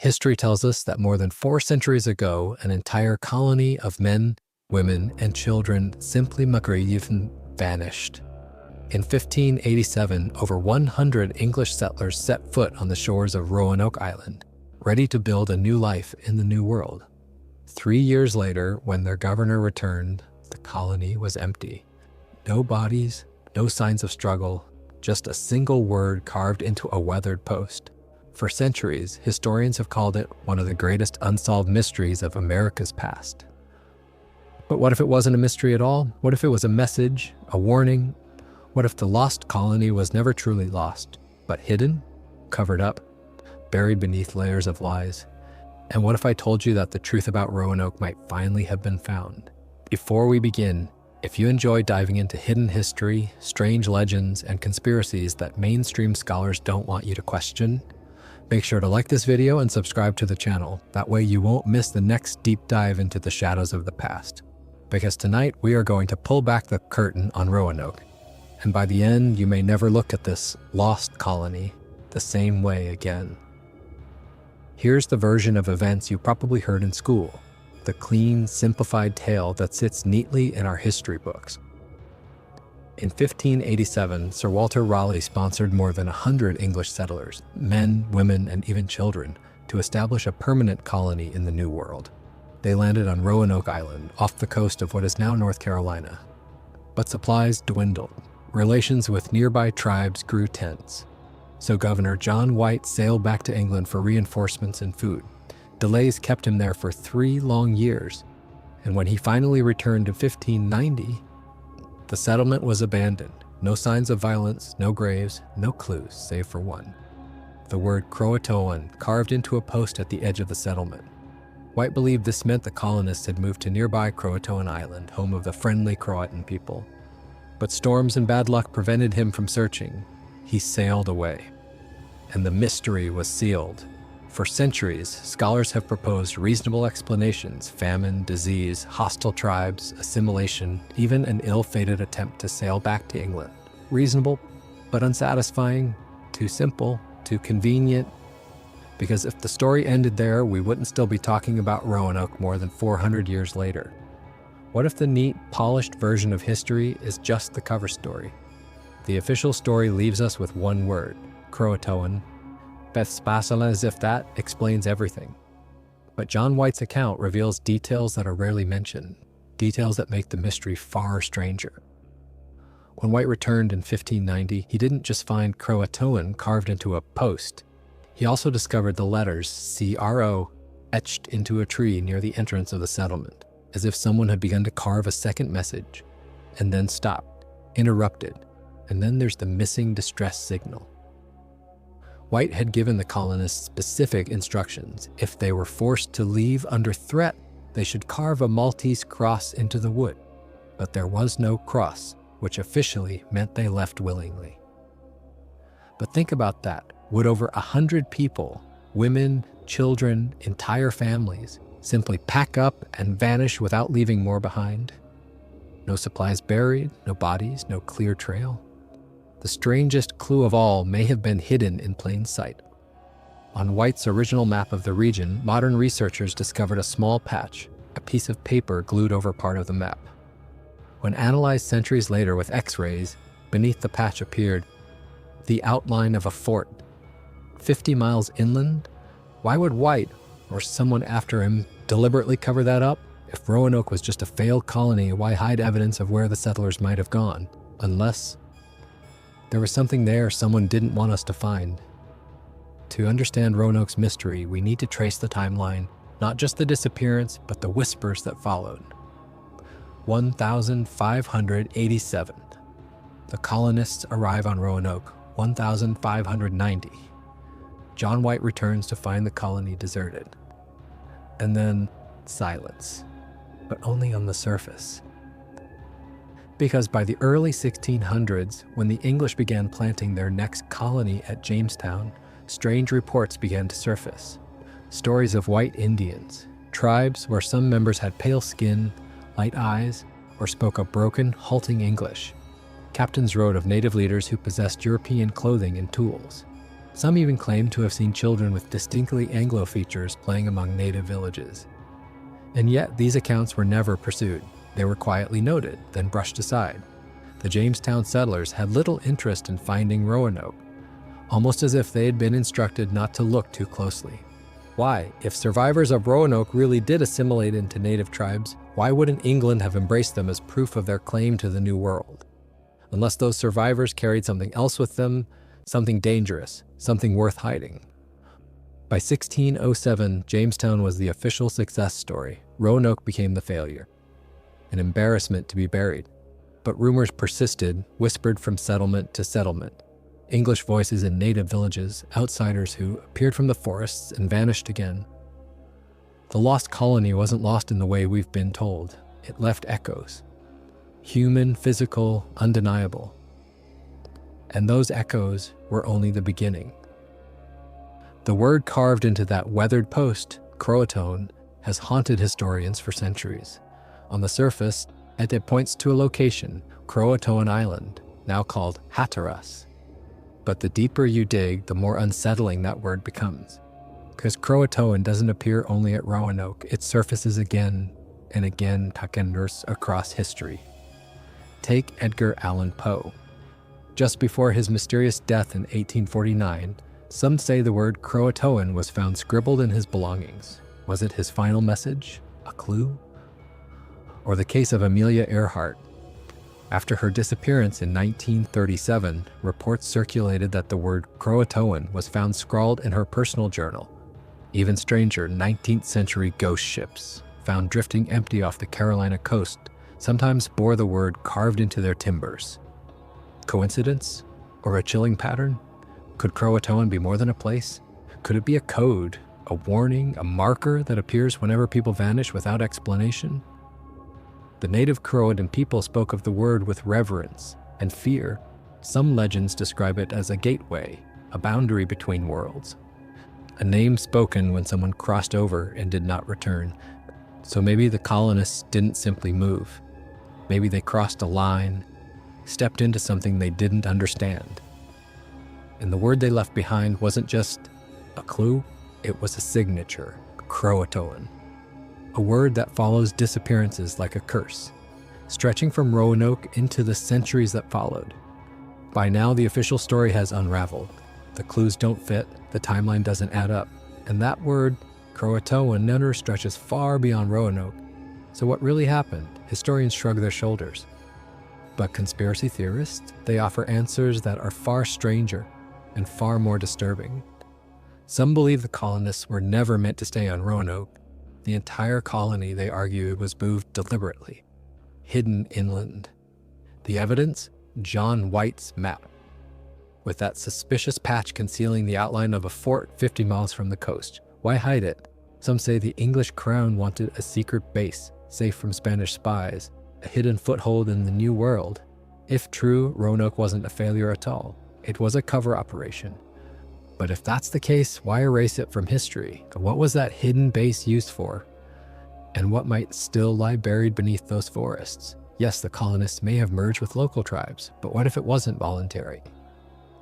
History tells us that more than 4 centuries ago, an entire colony of men, women, and children simply vanished. In 1587, over 100 English settlers set foot on the shores of Roanoke Island, ready to build a new life in the New World. 3 years later, when their governor returned, the colony was empty. No bodies, no signs of struggle, just a single word carved into a weathered post. For centuries, historians have called it one of the greatest unsolved mysteries of America's past. But what if it wasn't a mystery at all? What if it was a message, a warning? What if the lost colony was never truly lost, but hidden, covered up, buried beneath layers of lies? And what if I told you that the truth about Roanoke might finally have been found? Before we begin, if you enjoy diving into hidden history, strange legends, and conspiracies that mainstream scholars don't want you to question, make sure to like this video and subscribe to the channel. That way you won't miss the next deep dive into the shadows of the past. Because tonight we are going to pull back the curtain on Roanoke. And by the end, you may never look at this lost colony the same way again. Here's the version of events you probably heard in school, the clean, simplified tale that sits neatly in our history books. In 1587, Sir Walter Raleigh sponsored more than 100 English settlers, men, women, and even children, to establish a permanent colony in the New World. They landed on Roanoke Island, off the coast of what is now North Carolina. But supplies dwindled. Relations with nearby tribes grew tense. So Governor John White sailed back to England for reinforcements and food. Delays kept him there for 3 long years. And when he finally returned in 1590, the settlement was abandoned. No signs of violence, no graves, no clues, save for one. The word Croatoan carved into a post at the edge of the settlement. White believed this meant the colonists had moved to nearby Croatoan Island, home of the friendly Croatan people. But storms and bad luck prevented him from searching. He sailed away. And the mystery was sealed. For centuries, scholars have proposed reasonable explanations: famine, disease, hostile tribes, assimilation, even an ill-fated attempt to sail back to England. Reasonable, but unsatisfying, too simple, too convenient. Because if the story ended there, we wouldn't still be talking about Roanoke more than 400 years later. What if the neat, polished version of history is just the cover story? The official story leaves us with one word: Croatoan. As if that explains everything. But John White's account reveals details that are rarely mentioned, details that make the mystery far stranger. When White returned in 1590, he didn't just find Croatoan carved into a post. He also discovered the letters C-R-O etched into a tree near the entrance of the settlement, as if someone had begun to carve a second message, and then stopped, interrupted, and then there's the missing distress signal. White had given the colonists specific instructions. If they were forced to leave under threat, they should carve a Maltese cross into the wood. But there was no cross, which officially meant they left willingly. But think about that. Would over 100 people, women, children, entire families, simply pack up and vanish without leaving more behind? No supplies buried, no bodies, no clear trail. The strangest clue of all may have been hidden in plain sight. On White's original map of the region, modern researchers discovered a small patch, a piece of paper glued over part of the map. When analyzed centuries later with X-rays, beneath the patch appeared the outline of a fort. 50 miles inland? Why would White, or someone after him, deliberately cover that up? If Roanoke was just a failed colony, why hide evidence of where the settlers might have gone? Unless there was something there someone didn't want us to find. To understand Roanoke's mystery, we need to trace the timeline, not just the disappearance, but the whispers that followed. 1587. The colonists arrive on Roanoke. 1590. John White returns to find the colony deserted. And then silence, but only on the surface. Because by the early 1600s, when the English began planting their next colony at Jamestown, strange reports began to surface. Stories of white Indians, tribes where some members had pale skin, light eyes, or spoke a broken, halting English. Captains wrote of native leaders who possessed European clothing and tools. Some even claim to have seen children with distinctly Anglo features playing among native villages. And yet, these accounts were never pursued. They were quietly noted, then brushed aside. The Jamestown settlers had little interest in finding Roanoke, almost as if they had been instructed not to look too closely. Why? If survivors of Roanoke really did assimilate into native tribes, why wouldn't England have embraced them as proof of their claim to the New World? Unless those survivors carried something else with them, something dangerous, something worth hiding. By 1607, Jamestown was the official success story. Roanoke became the failure, an embarrassment to be buried. But rumors persisted, whispered from settlement to settlement. English voices in native villages, outsiders who appeared from the forests and vanished again. The lost colony wasn't lost in the way we've been told. It left echoes. Human, physical, undeniable. And those echoes were only the beginning. The word carved into that weathered post, Croatoan, has haunted historians for centuries. On the surface, it points to a location, Croatoan Island, now called Hatteras. But the deeper you dig, the more unsettling that word becomes. Because Croatoan doesn't appear only at Roanoke, it surfaces again and again across history. Take Edgar Allan Poe. Just before his mysterious death in 1849, some say the word Croatoan was found scribbled in his belongings. Was it his final message? A clue? Or the case of Amelia Earhart. After her disappearance in 1937, reports circulated that the word Croatoan was found scrawled in her personal journal. Even stranger, 19th century ghost ships, found drifting empty off the Carolina coast, sometimes bore the word carved into their timbers. Coincidence? Or a chilling pattern? Could Croatoan be more than a place? Could it be a code, a warning, a marker that appears whenever people vanish without explanation? The native Croatan people spoke of the word with reverence and fear. Some legends describe it as a gateway, a boundary between worlds. A name spoken when someone crossed over and did not return. So maybe the colonists didn't simply move. Maybe they crossed a line, stepped into something they didn't understand. And the word they left behind wasn't just a clue, it was a signature, Croatoan. A word that follows disappearances like a curse, stretching from Roanoke into the centuries that followed. By now, the official story has unraveled. The clues don't fit, the timeline doesn't add up, and that word, Croatoan, never stretches far beyond Roanoke. So what really happened? Historians shrug their shoulders. But conspiracy theorists, they offer answers that are far stranger and far more disturbing. Some believe the colonists were never meant to stay on Roanoke. The entire colony, they argue, was moved deliberately, hidden inland. The evidence? John White's map, with that suspicious patch concealing the outline of a fort 50 miles from the coast. Why hide it? Some say the English crown wanted a secret base, safe from Spanish spies, a hidden foothold in the New World. If true, Roanoke wasn't a failure at all. It was a cover operation. But if that's the case, why erase it from history? What was that hidden base used for? And what might still lie buried beneath those forests? Yes, the colonists may have merged with local tribes, but what if it wasn't voluntary?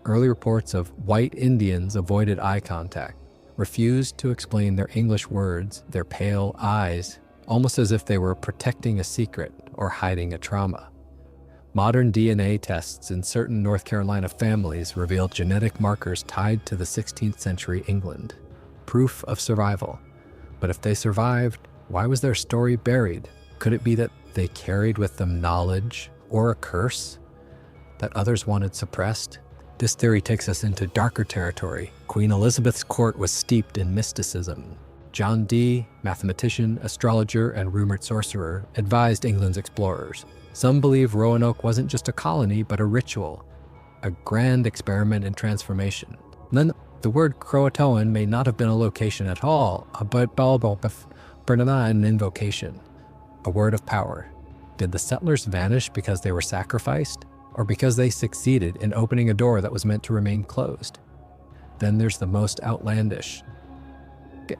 Early reports of white Indians avoided eye contact, refused to explain their English words, their pale eyes, almost as if they were protecting a secret or hiding a trauma. Modern DNA tests in certain North Carolina families revealed genetic markers tied to the 16th century England. Proof of survival. But if they survived, why was their story buried? Could it be that they carried with them knowledge or a curse that others wanted suppressed? This theory takes us into darker territory. Queen Elizabeth's court was steeped in mysticism. John Dee, mathematician, astrologer, and rumored sorcerer, advised England's explorers. Some believe Roanoke wasn't just a colony, but a ritual, a grand experiment in transformation. Then the word Croatoan may not have been a location at all, but an invocation, a word of power. Did the settlers vanish because they were sacrificed, or because they succeeded in opening a door that was meant to remain closed? Then there's the most outlandish,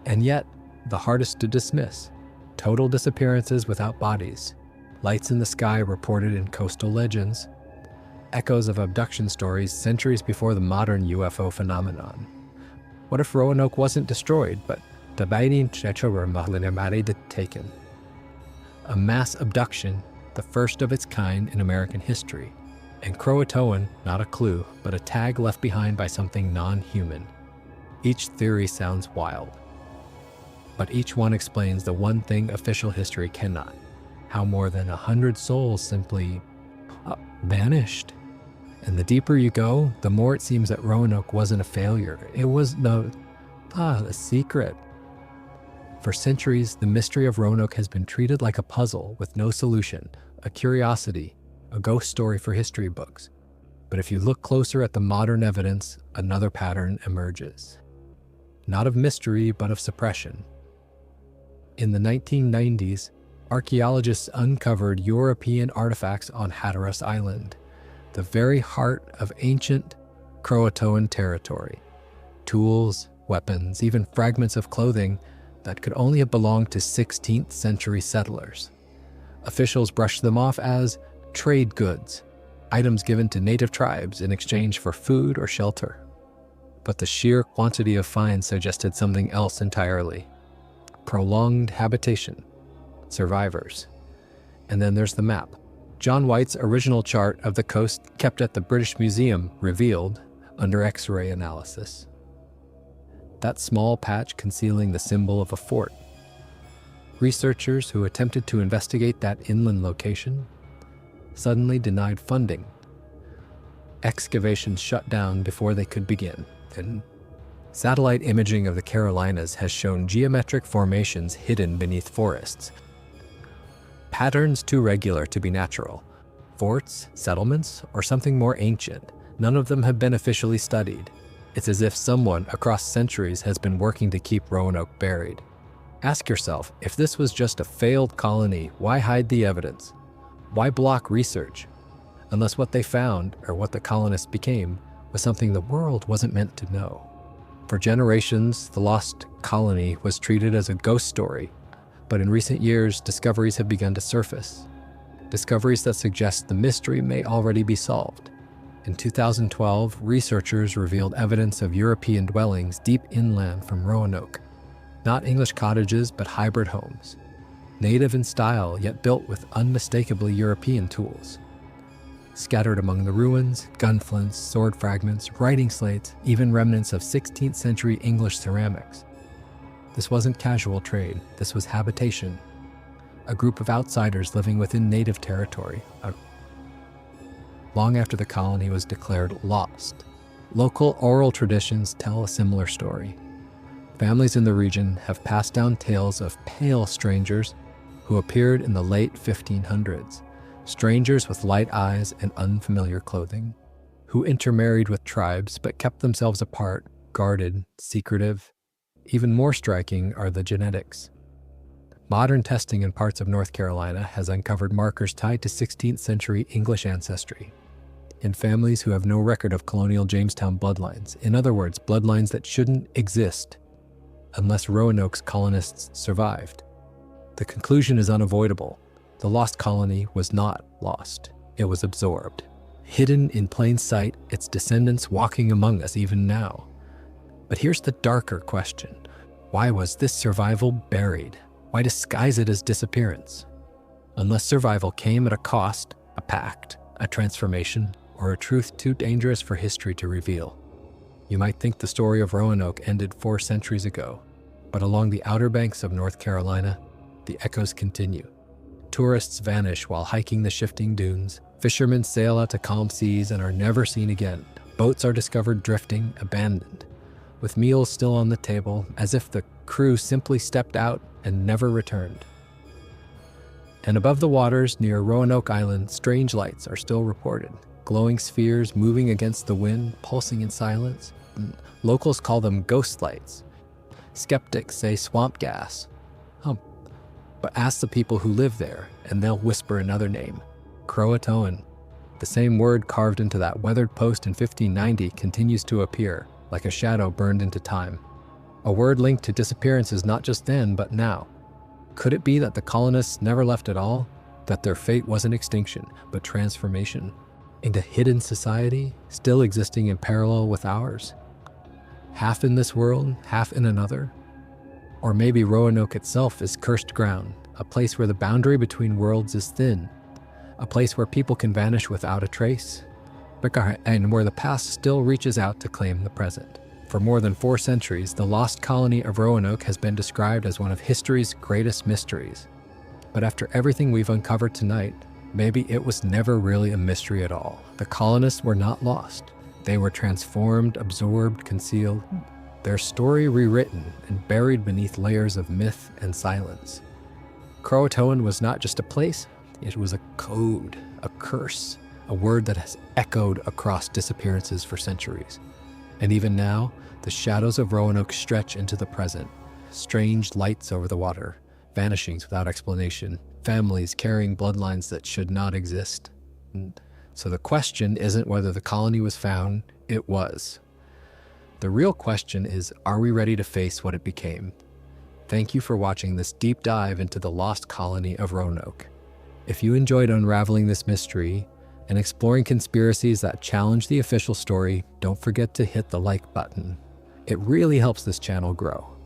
and yet the hardest to dismiss: total disappearances without bodies. Lights in the sky reported in coastal legends. echoes of abduction stories centuries before the modern UFO phenomenon. What if Roanoke wasn't destroyed, but taken? A mass abduction, the first of its kind in American history. And Croatoan, not a clue, but a tag left behind by something non-human. Each theory sounds wild, but each one explains the one thing official history cannot: how more than 100 souls simply vanished. And the deeper you go, the more it seems that Roanoke wasn't a failure. It was a secret. For centuries, the mystery of Roanoke has been treated like a puzzle with no solution, a curiosity, a ghost story for history books. But if you look closer at the modern evidence, another pattern emerges. Not of mystery, but of suppression. In the 1990s, archaeologists uncovered European artifacts on Hatteras Island, the very heart of ancient Croatoan territory. Tools, weapons, even fragments of clothing that could only have belonged to 16th century settlers. Officials brushed them off as trade goods, items given to native tribes in exchange for food or shelter. But the sheer quantity of finds suggested something else entirely: prolonged habitation, survivors. And then there's the map. John White's original chart of the coast, kept at the British Museum, revealed under X-ray analysis. That small patch concealing the symbol of a fort. Researchers who attempted to investigate that inland location suddenly denied funding. Excavations shut down before they could begin. And satellite imaging of the Carolinas has shown geometric formations hidden beneath forests. Patterns too regular to be natural. Forts, settlements, or something more ancient. None of them have been officially studied. It's as if someone across centuries has been working to keep Roanoke buried. Ask yourself, if this was just a failed colony, why hide the evidence? Why block research? Unless what they found, or what the colonists became, was something the world wasn't meant to know. For generations, the Lost Colony was treated as a ghost story, but in recent years, discoveries have begun to surface. Discoveries that suggest the mystery may already be solved. In 2012, researchers revealed evidence of European dwellings deep inland from Roanoke. Not English cottages, but hybrid homes. Native in style, yet built with unmistakably European tools. Scattered among the ruins, gunflints, sword fragments, writing slates, even remnants of 16th century English ceramics. This wasn't casual trade, this was habitation. A group of outsiders living within native territory. Long after the colony was declared lost, local oral traditions tell a similar story. Families in the region have passed down tales of pale strangers who appeared in the late 1500s, strangers with light eyes and unfamiliar clothing, who intermarried with tribes but kept themselves apart, guarded, secretive. Even more striking are the genetics. Modern testing in parts of North Carolina has uncovered markers tied to 16th century English ancestry in families who have no record of colonial Jamestown bloodlines. In other words, bloodlines that shouldn't exist unless Roanoke's colonists survived. The conclusion is unavoidable. The Lost Colony was not lost. It was absorbed. Hidden in plain sight, its descendants walking among us even now. But here's the darker question. Why was this survival buried? Why disguise it as disappearance? Unless survival came at a cost, a pact, a transformation, or a truth too dangerous for history to reveal. You might think the story of Roanoke ended 4 centuries ago, but along the outer banks of North Carolina, the echoes continue. Tourists vanish while hiking the shifting dunes. Fishermen sail out to calm seas and are never seen again. Boats are discovered drifting, abandoned, with meals still on the table, as if the crew simply stepped out and never returned. And above the waters near Roanoke Island, strange lights are still reported. Glowing spheres moving against the wind, pulsing in silence. Locals call them ghost lights. Skeptics say swamp gas. But ask the people who live there, and they'll whisper another name. Croatoan. The same word carved into that weathered post in 1590 continues to appear, like a shadow burned into time. A word linked to disappearances not just then, but now. Could it be that the colonists never left at all? That their fate wasn't extinction, but transformation? into hidden society still existing in parallel with ours. Half in this world, half in another. Or maybe Roanoke itself is cursed ground, a place where the boundary between worlds is thin, a place where people can vanish without a trace, and where the past still reaches out to claim the present. For more than 4 centuries, the Lost Colony of Roanoke has been described as one of history's greatest mysteries. But after everything we've uncovered tonight, maybe it was never really a mystery at all. The colonists were not lost. They were transformed, absorbed, concealed, their story rewritten and buried beneath layers of myth and silence. Croatoan was not just a place, it was a code, a curse, a word that has echoed across disappearances for centuries. And even now, the shadows of Roanoke stretch into the present. Strange lights over the water, vanishings without explanation, families carrying bloodlines that should not exist. So the question isn't whether the colony was found, it was. The real question is, are we ready to face what it became? Thank you for watching this deep dive into the Lost Colony of Roanoke. If you enjoyed unraveling this mystery and exploring conspiracies that challenge the official story, don't forget to hit the like button. It really helps this channel grow.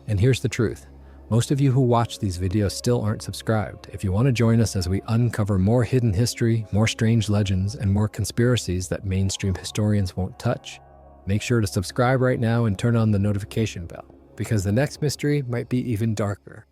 And here's the truth. Most of you who watch these videos still aren't subscribed. If you want to join us as we uncover more hidden history, more strange legends, and more conspiracies that mainstream historians won't touch, make sure to subscribe right now and turn on the notification bell, because the next mystery might be even darker.